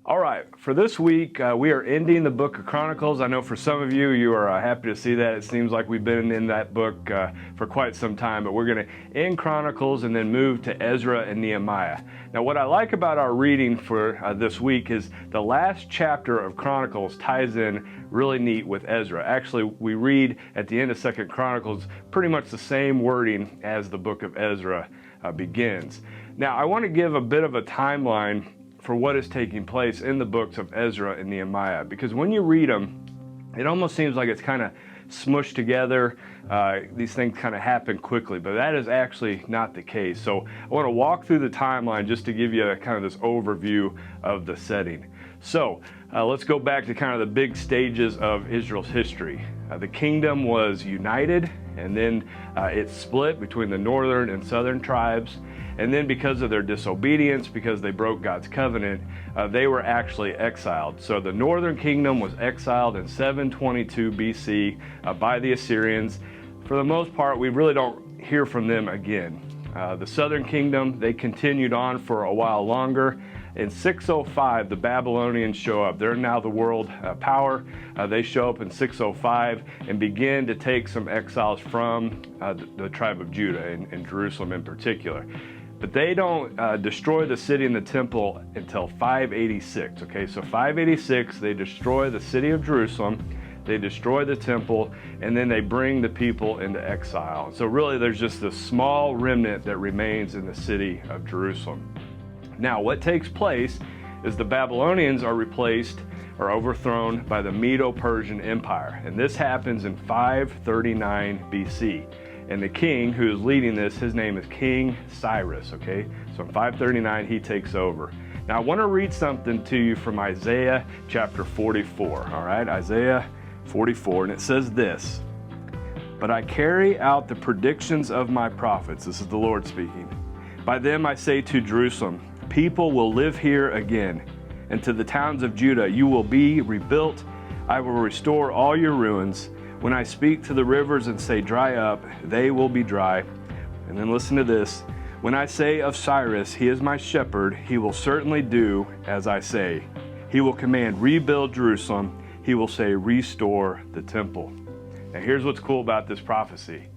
All right, for this week, we are ending the book of Chronicles. I know for some of you, you are happy to see that. It seems like we've been in that book for quite some time, but we're going to end Chronicles and then move to Ezra and Nehemiah. Now, what I like about our reading for this week is the last chapter of Chronicles ties in really neat with Ezra. Actually, we read at the end of 2nd Chronicles pretty much the same wording as the book of Ezra begins. Now, I want to give a bit of a timeline for what is taking place in the books of Ezra and Nehemiah, because when you read them, it almost seems like it's kind of smushed together. These things kind of happen quickly, but that is actually not the case. So I want to walk through the timeline just to give you kind of this overview of the setting. So let's go back to kind of the big stages of Israel's history. The kingdom was united, and then it split between the northern and southern tribes. And then because of their disobedience, because they broke God's covenant, they were actually exiled. So the northern kingdom was exiled in 722 BC by the Assyrians. For the most part, we really don't hear from them again. The southern kingdom, they continued on for a while longer. In 605, the Babylonians show up. They're now the world power. They show up in 605 and begin to take some exiles from the tribe of Judah and Jerusalem in particular. But they don't destroy the city and the temple until 586. Okay, so 586, they destroy the city of Jerusalem, they destroy the temple, and then they bring the people into exile. So really, there's just a small remnant that remains in the city of Jerusalem. Now, what takes place is the Babylonians are replaced or overthrown by the Medo-Persian Empire, and this happens in 539 BC. And the king who is leading this, his name is King Cyrus, okay? So in 539, he takes over. Now I want to read something to you from Isaiah chapter 44, all right? Isaiah 44, and it says this: "But I carry out the predictions of my prophets," this is the Lord speaking. "By them I say to Jerusalem, people will live here again. And to the towns of Judah, you will be rebuilt. I will restore all your ruins. When I speak to the rivers and say, dry up, they will be dry." And then listen to this: "When I say of Cyrus, he is my shepherd, he will certainly do as I say. He will command, rebuild Jerusalem. He will say, restore the temple." Now here's what's cool about this prophecy.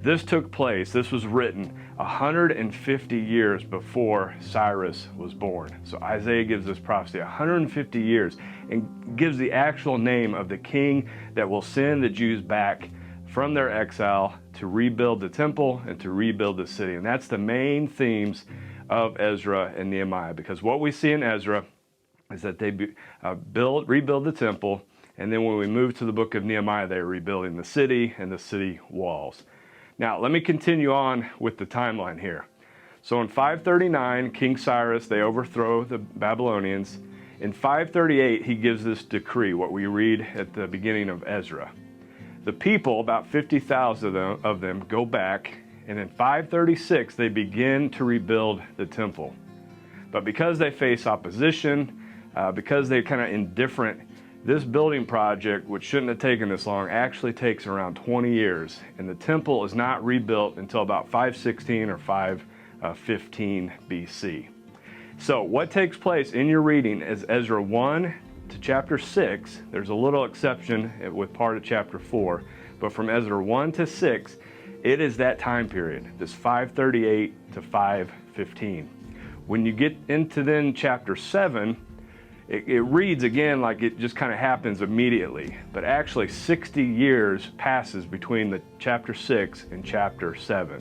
This took place, this was written 150 years before Cyrus was born. So Isaiah gives this prophecy 150 years and gives the actual name of the king that will send the Jews back from their exile to rebuild the temple and to rebuild the city. And that's the main themes of Ezra and Nehemiah, because what we see in Ezra is that they rebuild the temple, and then when we move to the book of Nehemiah, they're rebuilding the city and the city walls. Now, let me continue on with the timeline here. So in 539, King Cyrus, they overthrow the Babylonians. In 538, he gives this decree, what we read at the beginning of Ezra. The people, about 50,000 of them, go back, and in 536, they begin to rebuild the temple. But because they face opposition, because they're kind of indifferent, this building project, which shouldn't have taken this long, actually takes around 20 years. And the temple is not rebuilt until about 516 or 515 BC. So what takes place in your reading is Ezra 1 to chapter 6. There's a little exception with part of chapter 4. But from Ezra 1 to 6, it is that time period, this 538 to 515. When you get into then chapter 7, it reads again like it just kind of happens immediately, but actually 60 years passes between the chapter 6 and chapter 7.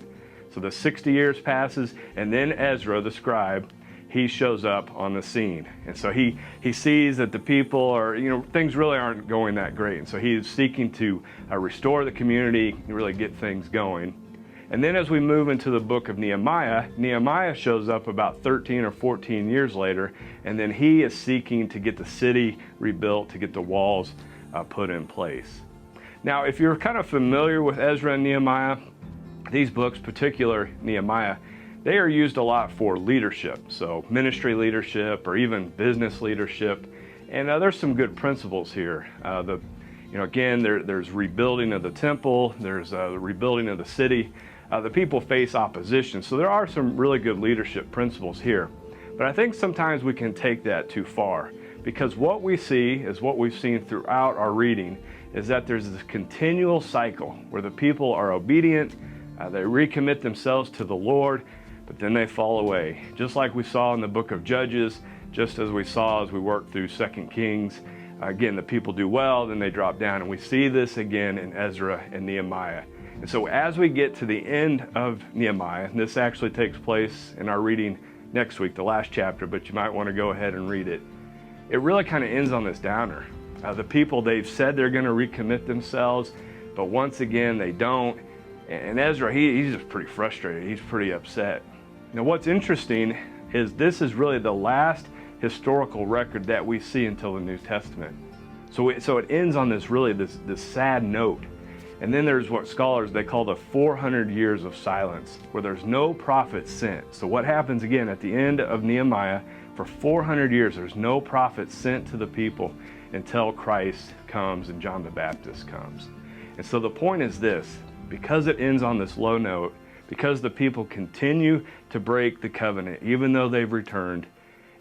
So the 60 years passes, and then Ezra, the scribe, he shows up on the scene. And so he sees that the people are, things really aren't going that great. And so he is seeking to restore the community and really get things going. And then as we move into the book of Nehemiah, Nehemiah shows up about 13 or 14 years later, and then he is seeking to get the city rebuilt, to get the walls put in place. Now, if you're kind of familiar with Ezra and Nehemiah, these books, particular Nehemiah, they are used a lot for leadership, so ministry leadership or even business leadership. And there's some good principles here. Again, there's rebuilding of the temple, there's rebuilding of the city. The people face opposition, so there are some really good leadership principles here. But I think sometimes we can take that too far, because what we see is what we've seen throughout our reading is that there's this continual cycle where the people are obedient, they recommit themselves to the Lord, but then they fall away. Just like we saw in the book of Judges, just as we saw as we worked through 2 Kings. Again, the people do well, then they drop down, and we see this again in Ezra and Nehemiah. And so as we get to the end of Nehemiah, and this actually takes place in our reading next week, the last chapter, but you might want to go ahead and read it. It really kind of ends on this downer. The people, they've said they're going to recommit themselves, but once again, they don't. And Ezra, he's just pretty frustrated. He's pretty upset. Now, what's interesting is this is really the last historical record that we see until the New Testament. So it ends on this sad note. And then there's what scholars, they call the 400 years of silence, where there's no prophet sent. So what happens again at the end of Nehemiah, for 400 years, there's no prophet sent to the people until Christ comes and John the Baptist comes. And so the point is this, because it ends on this low note, because the people continue to break the covenant, even though they've returned,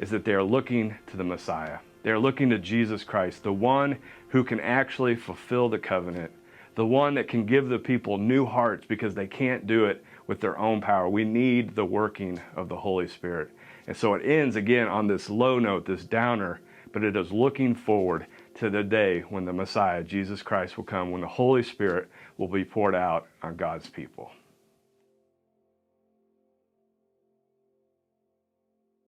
is that they are looking to the Messiah. They're looking to Jesus Christ, the one who can actually fulfill the covenant, the one that can give the people new hearts because they can't do it with their own power. We need the working of the Holy Spirit. And so it ends again on this low note, this downer, but it is looking forward to the day when the Messiah, Jesus Christ, will come, when the Holy Spirit will be poured out on God's people.